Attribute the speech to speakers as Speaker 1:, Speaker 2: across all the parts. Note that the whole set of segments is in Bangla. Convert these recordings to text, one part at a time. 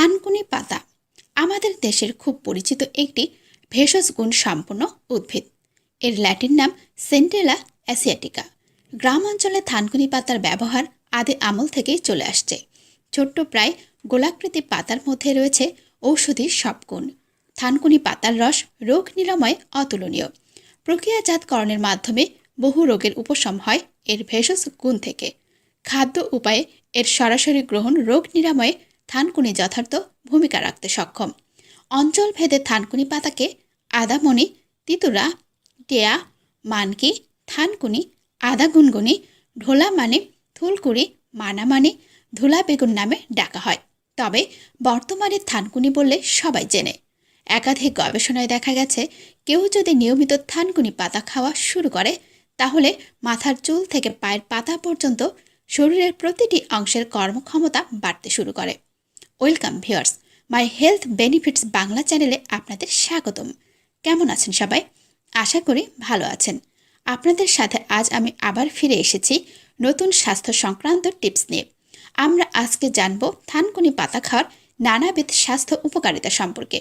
Speaker 1: থানকুনি পাতা আমাদের দেশের খুব পরিচিত একটি ভেষজ গুণ সম্পন্ন উদ্ভিদ। এর ল্যাটিন নাম সেন্টেলা অ্যাসিয়াটিকা। গ্রাম অঞ্চলে থানকুনি পাতার ব্যবহার আদি আমল থেকেই চলে আসছে। ছোট্ট প্রায় গোলাকৃতি পাতার মধ্যে রয়েছে ঔষধি সব গুণ। থানকুনি পাতার রস রোগ নিরাময়ে অতুলনীয়। প্রক্রিয়াজাতকরণের মাধ্যমে বহু রোগের উপশম হয় এর ভেষজ গুণ থেকে। খাদ্য উপায়ে এর সরাসরি গ্রহণ রোগ নিরাময়ে থানকুনি যথার্থ ভূমিকা রাখতে সক্ষম। অঞ্চল ভেদে থানকুনি পাতাকে আদামণি, তিতুরা, টেয়া, মানকি, থানকুনি, আদা গুনগুনি, ঢোলা মানে, থুলকুড়ি, মানা মানে, ধুলা বেগুন নামে ডাকা হয়। তবে বর্তমানে থানকুনি বললে সবাই চেনে। একাধিক গবেষণায় দেখা গেছে কেউ যদি নিয়মিত থানকুনি পাতা খাওয়া শুরু করে তাহলে মাথার চুল থেকে পায়ের পাতা পর্যন্ত শরীরের প্রতিটি অংশের কর্মক্ষমতা বাড়তে শুরু করে। Welcome viewers, my health benefits Bangla চ্যানেলে আপনাদের স্বাগতম। কেমন আছেন সবাই? আশা করি ভালো আছেন। আপনাদের সাথে আজ আমি আবার ফিরে এসেছি নতুন স্বাস্থ্য সংক্রান্ত টিপস নিয়ে। আমরা আজকে জানব থানকুনি পাতা খাওয়ার নানাবিধ স্বাস্থ্য উপকারিতা সম্পর্কে।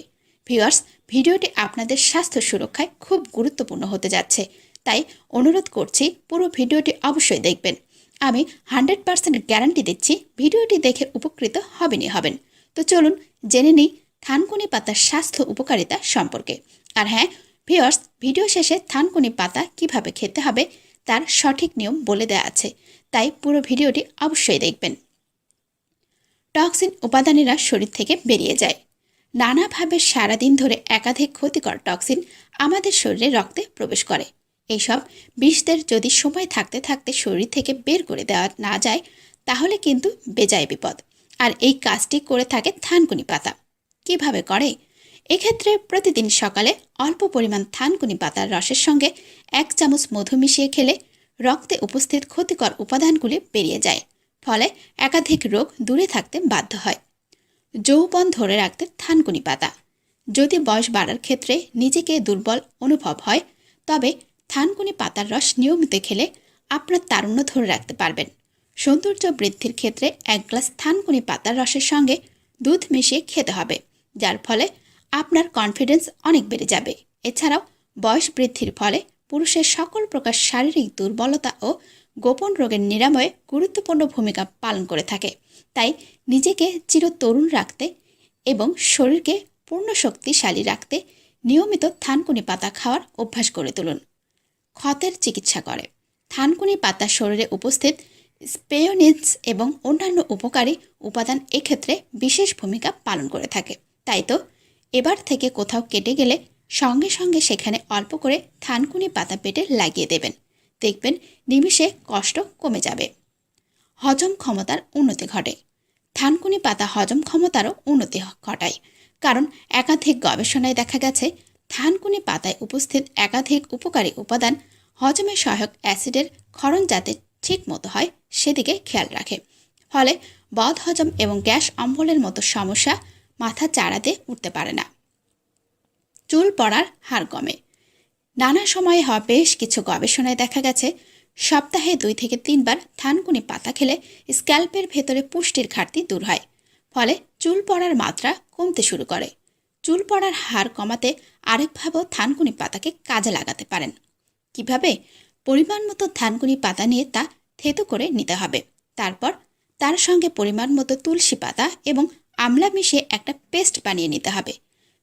Speaker 1: ভিউয়ার্স, ভিডিওটি আপনাদের স্বাস্থ্য সুরক্ষায় খুব গুরুত্বপূর্ণ হতে যাচ্ছে, তাই অনুরোধ করছি পুরো ভিডিওটি অবশ্যই দেখবেন। আমি 100% গ্যারান্টি দিচ্ছি ভিডিওটি দেখে উপকৃত হবেনই হবেন। তো চলুন জেনে নিই থানকুনি পাতার স্বাস্থ্য উপকারিতা সম্পর্কে। আর হ্যাঁ ভিউয়ার্স, ভিডিও শেষে থানকুনি পাতা কিভাবে খেতে হবে তার সঠিক নিয়ম বলে দেওয়া আছে, তাই পুরো ভিডিওটি অবশ্যই দেখবেন। টক্সিন উপাদানেরা শরীর থেকে বেরিয়ে যায়। নানাভাবে সারাদিন ধরে একাধিক ক্ষতিকর টক্সিন আমাদের শরীরে রক্তে প্রবেশ করে। এইসব বিষদের যদি সময় থাকতে থাকতে শরীর থেকে বের করে দেওয়া না যায় তাহলে কিন্তু বেজায় বিপদ। আর এই কাজটি করে থাকে থানকুনি পাতা। কিভাবে করে? এক্ষেত্রে প্রতিদিন সকালে অল্প পরিমাণ থানকুনি পাতার রসের সঙ্গে 1 চামচ মধু মিশিয়ে খেলে রক্তে উপস্থিত ক্ষতিকর উপাদানগুলি বেরিয়ে যায়, ফলে একাধিক রোগ দূরে থাকতে বাধ্য হয়। যৌবন ধরে রাখতে থানকুনি পাতা। যদি বয়স বাড়ার ক্ষেত্রে নিজেকে দুর্বল অনুভব হয় তবে থানকুনি পাতার রস নিয়মিত খেলে আপনার তারুণ্য ধরে রাখতে পারবেন। সৌন্দর্য বৃদ্ধির ক্ষেত্রে 1 গ্লাস থানকুনি পাতার রসের সঙ্গে দুধ মিশিয়ে খেতে হবে, যার ফলে আপনার কনফিডেন্স অনেক বেড়ে যাবে। এছাড়াও বয়স বৃদ্ধির ফলে পুরুষের সকল প্রকার শারীরিক দুর্বলতা ও গোপন রোগের নিরাময়ে গুরুত্বপূর্ণ ভূমিকা পালন করে থাকে। তাই নিজেকে চিরতরুণ রাখতে এবং শরীরকে পূর্ণ শক্তিশালী রাখতে নিয়মিত থানকুনি পাতা খাওয়ার অভ্যাস করে তুলুন। ক্ষতের চিকিৎসা করে। থানকুনি পাতা শরীরে উপস্থিত স্পেয়োনিডস এবং অন্যান্য উপকারী উপাদান এক্ষেত্রে বিশেষ ভূমিকা পালন করে থাকে। তাই তো এবার থেকে কোথাও কেটে গেলে সঙ্গে সঙ্গে সেখানে অল্প করে থানকুনি পাতা পেটে লাগিয়ে দেবেন। দেখবেন নিমিষে কষ্ট কমে যাবে। হজম ক্ষমতার উন্নতি ঘটে। থানকুনি পাতা হজম ক্ষমতারও উন্নতি ঘটায়, কারণ একাধিক গবেষণায় দেখা গেছে থানকুনি পাতায় উপস্থিত একাধিক উপকারী উপাদান হজমে সহায়ক অ্যাসিডের ক্ষরণ যাতে ঠিক মতো হয় সেদিকে খেয়াল রাখে। ফলে বদহজম এবং গ্যাস অম্বলের মতো সমস্যা মাথা চাড়াতে উঠতে পারে না। চুল পড়ার হার কমে। নানা সময়ে হওয়া বেশ কিছু গবেষণায় দেখা গেছে সপ্তাহে 2 থেকে 3 বার থানকুনি পাতা খেলে স্ক্যাল্পের ভেতরে পুষ্টির ঘাটতি দূর হয়, ফলে চুল পড়ার মাত্রা কমতে শুরু করে। চুল পড়ার হার কমাতে আরেকভাবেও থানকুনি পাতাকে কাজে লাগাতে পারেন। কিভাবে? পরিমাণ মতো থানকুনি পাতা নিয়ে তা থেতো করে নিতে হবে। তারপর তার সঙ্গে পরিমাণ মতো তুলসী পাতা এবং আমলা মিশিয়ে একটা পেস্ট বানিয়ে নিতে হবে।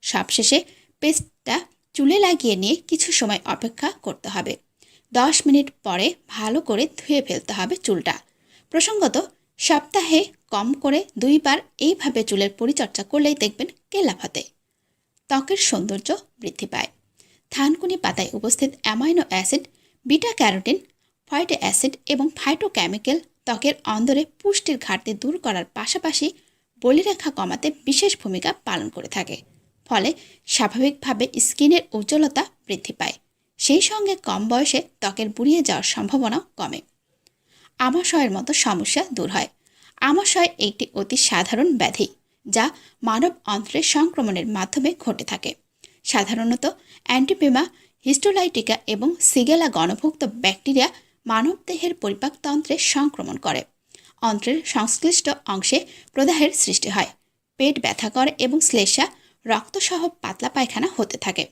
Speaker 1: সবশেষে পেস্টটা চুলে লাগিয়ে নিয়ে কিছু সময় অপেক্ষা করতে হবে। 10 মিনিট পরে ভালো করে ধুয়ে ফেলতে হবে চুলটা। প্রসঙ্গত সপ্তাহে কম করে 2 বার এইভাবে চুলের পরিচর্যা করলেই দেখবেন কেলাফাতে ত্বকের সৌন্দর্য বৃদ্ধি পায়। থানকুনি পাতায় উপস্থিত amino acid, beta carotene, folic acid এবং ফাইটোকেমিক্যাল ত্বকের অন্দরে পুষ্টির ঘাটতি দূর করার পাশাপাশি বলিরেখা কমাতে বিশেষ ভূমিকা পালন করে থাকে। ফলে স্বাভাবিকভাবে স্কিনের উজ্জ্বলতা বৃদ্ধি পায়। সেই সঙ্গে কম বয়সে ত্বকের বুড়িয়ে যাওয়ার সম্ভাবনাও কমে। আমাশয়ের মতো সমস্যা দূর হয়। আমাশয় একটি অতি সাধারণ ব্যাধি যা মানব অন্ত্রের সংক্রমণের মাধ্যমে ঘটে থাকে। সাধারণত অ্যান্টিপিমা, হিস্টোলাইটিকা এবং সিগেলা গণভুক্ত ব্যাকটেরিয়া মানবদেহের পরিপাকতন্ত্রে সংক্রমণ করে। অন্ত্রের সংশ্লিষ্ট অংশে প্রদাহের সৃষ্টি হয়। পেট ব্যথা করে এবং শ্লেষা রক্তসহ পাতলা পায়খানা হতে থাকে।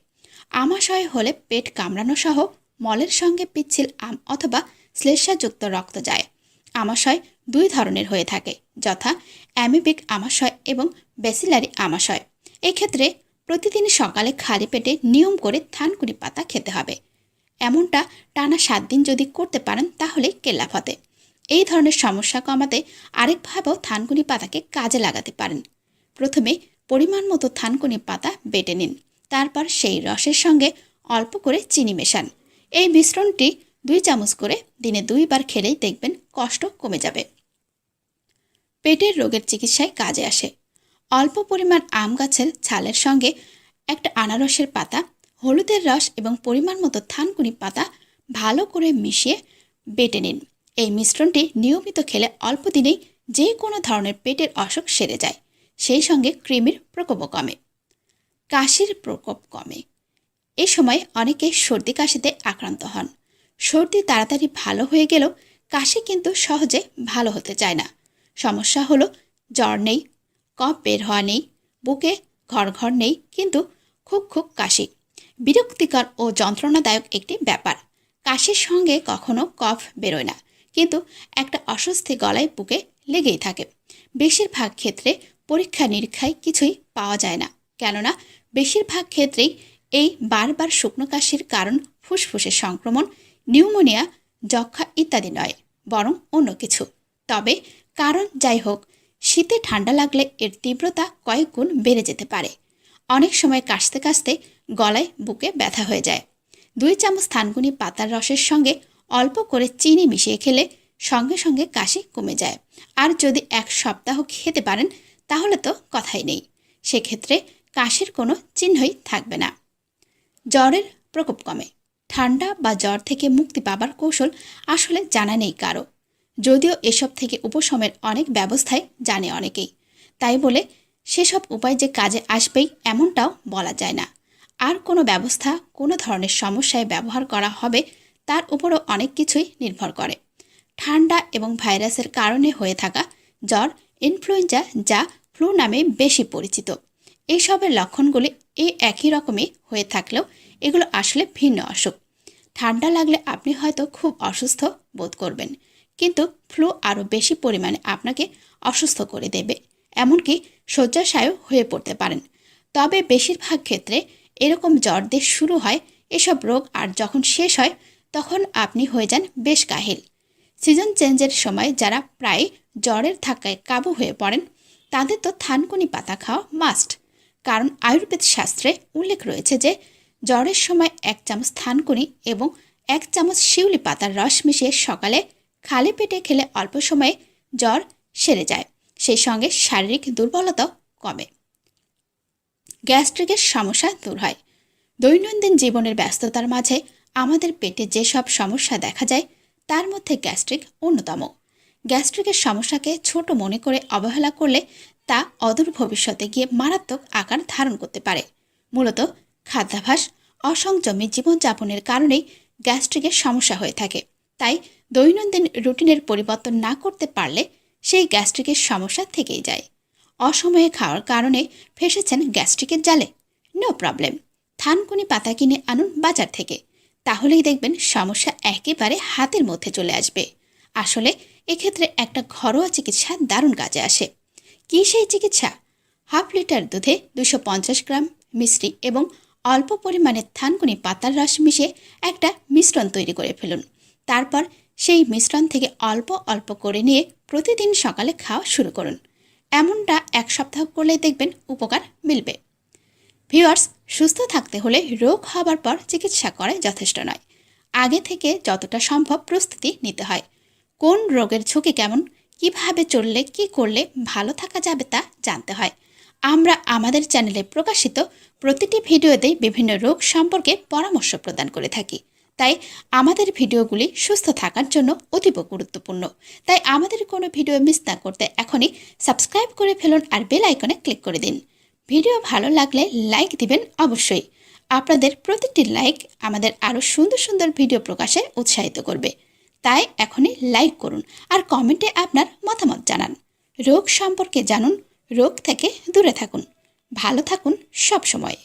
Speaker 1: আমাশয় হলে পেট কামড়ানো সহ মলের সঙ্গে পিচ্ছিল অথবা শ্লেষাযুক্ত রক্ত যায়। আমাশয় দুই ধরনের হয়ে থাকে, যথা অ্যামিবিক আমাশয় এবং ব্যাসিলারি আমাশয়। এক্ষেত্রে প্রতিদিন সকালে খালি পেটে নিয়ম করে থানকুনি পাতা খেতে হবে। এমনটা টানা 7 দিন যদি করতে পারেন তাহলে কেল্লাফতে। এই ধরনের সমস্যা কমাতে আরেকভাবেও থানকুনি পাতাকে কাজে লাগাতে পারেন। প্রথমে পরিমাণ মতো থানকুনি পাতা বেটে নিন, তারপর সেই রসের সঙ্গে অল্প করে চিনি মেশান। এই মিশ্রণটি 2 চামচ করে দিনে 2 বার খেলেই দেখবেন কষ্ট কমে যাবে। পেটের রোগের চিকিৎসায় কাজে আসে। অল্প পরিমাণ আম গাছের ছালের সঙ্গে একটা আনারসের পাতা, হলুদের রস এবং পরিমাণ মতো থানকুনি পাতা ভালো করে মিশিয়ে বেটে নিন। এই মিশ্রণটি নিয়মিত খেলে অল্প দিনেই যে কোনো ধরনের পেটের অসুখ সেরে যায়। সেই সঙ্গে কৃমির প্রকোপও কমে। কাশির প্রকোপ কমে। এই সময় অনেকে সর্দি কাশিতে আক্রান্ত হন। সর্দি তাড়াতাড়ি ভালো হয়ে গেলেও কাশি কিন্তু সহজে ভালো হতে চায় না। সমস্যা হলো জ্বর নেই, কফ বের হওয়া নেই, বুকে ঘর নেই, কিন্তু খুব কাশি। বিরক্তিকর ও যন্ত্রণাদায়ক একটি ব্যাপার। কাশির সঙ্গে কখনো কফ বেরোয় না, কিন্তু একটা অস্বস্তি গলায় বুকে লেগেই থাকে। বেশিরভাগ ক্ষেত্রে পরীক্ষা নিরীক্ষায় কিছুই পাওয়া যায় না, কেননা বেশিরভাগ ক্ষেত্রেই এই বারবার শুকনো কাশির কারণ ফুসফুসের সংক্রমণ, নিউমোনিয়া, যক্ষ্মা ইত্যাদি নয়, বরং অন্য কিছু। তবে কারণ যাই হোক, শীতে ঠান্ডা লাগলে এর তীব্রতা কয়েক গুণ বেড়ে যেতে পারে। অনেক সময় কাশতে কাশতে গলায় বুকে ব্যথা হয়ে যায়। 2 চামচ থানকুনি পাতার রসের সঙ্গে অল্প করে চিনি মিশিয়ে খেলে সঙ্গে সঙ্গে কাশি কমে যায়। আর যদি 1 সপ্তাহ খেতে পারেন তাহলে তো কথাই নেই, সেক্ষেত্রে কাশির কোনো চিহ্নই থাকবে না। জ্বরের প্রকোপ কমে। ঠান্ডা বা জ্বর থেকে মুক্তি পাবার কৌশল আসলে জানা নেই কারো, যদিও এসব থেকে উপশমের অনেক ব্যবস্থাই জানে অনেকেই। তাই বলে সেসব উপায় যে কাজে আসবেই এমনটাও বলা যায় না। আর কোনো ব্যবস্থা কোনো ধরনের সমস্যায় ব্যবহার করা হবে তার উপরও অনেক কিছুই নির্ভর করে। ঠান্ডা এবং ভাইরাসের কারণে হয়ে থাকা জ্বর, ইনফ্লুয়েঞ্জা, যা ফ্লু নামে বেশি পরিচিত, এইসবের লক্ষণগুলি একই রকমই হয়ে থাকলেও এগুলো আসলে ভিন্ন অসুখ। ঠান্ডা লাগলে আপনি হয়তো খুব অসুস্থ বোধ করবেন, কিন্তু ফ্লু আরও বেশি পরিমাণে আপনাকে অসুস্থ করে দেবে, এমনকি শয্যাশায়ও হয়ে পড়তে পারেন। তবে বেশিরভাগ ক্ষেত্রে এরকম জ্বর দিয়ে শুরু হয় এসব রোগ, আর যখন শেষ হয় তখন আপনি হয়ে যান বেশ কাহিল। সিজন চেঞ্জের সময় যারা প্রায় জ্বরের ধাক্কায় কাবু হয়ে পড়েন তাদের তো থানকুনি পাতা খাওয়া মাস্ট, কারণ আয়ুর্বেদ শাস্ত্রে উল্লেখ রয়েছে যে জ্বরের সময় 1 চামচ থানকুনি এবং 1 চামচ শিউলি পাতার রস মিশিয়ে সকালে খালি পেটে খেলে অল্প সময়ে জ্বর সেরে যায়, সেই সঙ্গে শারীরিক দুর্বলতাও কমে। গ্যাস্ট্রিকের সমস্যা দূর হয়। দৈনন্দিন জীবনের ব্যস্ততার মাঝে আমাদের পেটে যেসব সমস্যা দেখা যায় তার মধ্যে গ্যাস্ট্রিক অন্যতম। গ্যাস্ট্রিকের সমস্যাকে ছোট মনে করে অবহেলা করলে তা অদূর ভবিষ্যতে গিয়ে মারাত্মক আকার ধারণ করতে পারে। মূলত খাদ্যাভ্যাস, অসংযমী জীবনযাপনের কারণেই গ্যাস্ট্রিকের সমস্যা হয়ে থাকে। তাই দৈনন্দিন রুটিনের পরিবর্তন না করতে পারলে সেই গ্যাস্ট্রিকের সমস্যা থেকেই যায়। অসময়ে খাওয়ার কারণে ফেসেছেন গ্যাস্ট্রিকের জালে? নো প্রবলেম, থানকুনি পাতা কিনে আনুন বাজার থেকে, তাহলেই দেখবেন সমস্যা একেবারে হাতের মধ্যে চলে আসবে। আসলে এক্ষেত্রে একটা ঘরোয়া চিকিৎসা দারুণ কাজে আসে। কী সেই চিকিৎসা? 1/2 লিটার দুধে 250 গ্রাম মিশ্রি এবং অল্প পরিমাণে থানকুনি পাতার রস মিশিয়ে একটা মিশ্রণ তৈরি করে ফেলুন। তারপর সেই মিশ্রণ থেকে অল্প অল্প করে নিয়ে প্রতিদিন সকালে খাওয়া শুরু করুন। এমনটা 1 সপ্তাহ করলে দেখবেন উপকার মিলবে। ভিউয়ার্স, সুস্থ থাকতে হলে রোগ হবার পর চিকিৎসা করাই যথেষ্ট নয়। আগে থেকে যতটা সম্ভব প্রস্তুতি নিতে হয়। কোন রোগের ঝুঁকি কেমন, কিভাবে চললে কি করলে ভালো থাকা যাবে তা জানতে হয়। আমরা আমাদের চ্যানেলে প্রকাশিত প্রতিটি ভিডিওতেই বিভিন্ন রোগ সম্পর্কে পরামর্শ প্রদান করে থাকি। তাই আমাদের ভিডিওগুলি সুস্থ থাকার জন্য অতীব গুরুত্বপূর্ণ। তাই আমাদের কোনো ভিডিও মিস না করতে এখনই সাবস্ক্রাইব করে ফেলুন আর বেল আইকনে ক্লিক করে দিন। ভিডিও ভালো লাগলে লাইক দিবেন অবশ্যই। আপনাদের প্রতিটি লাইক আমাদের আরও সুন্দর সুন্দর ভিডিও প্রকাশে উৎসাহিত করবে। তাই এখনই লাইক করুন আর কমেন্টে আপনার মতামত জানান। রোগ সম্পর্কে জানুন, রোগ থেকে দূরে থাকুন। ভালো থাকুন সব সময়।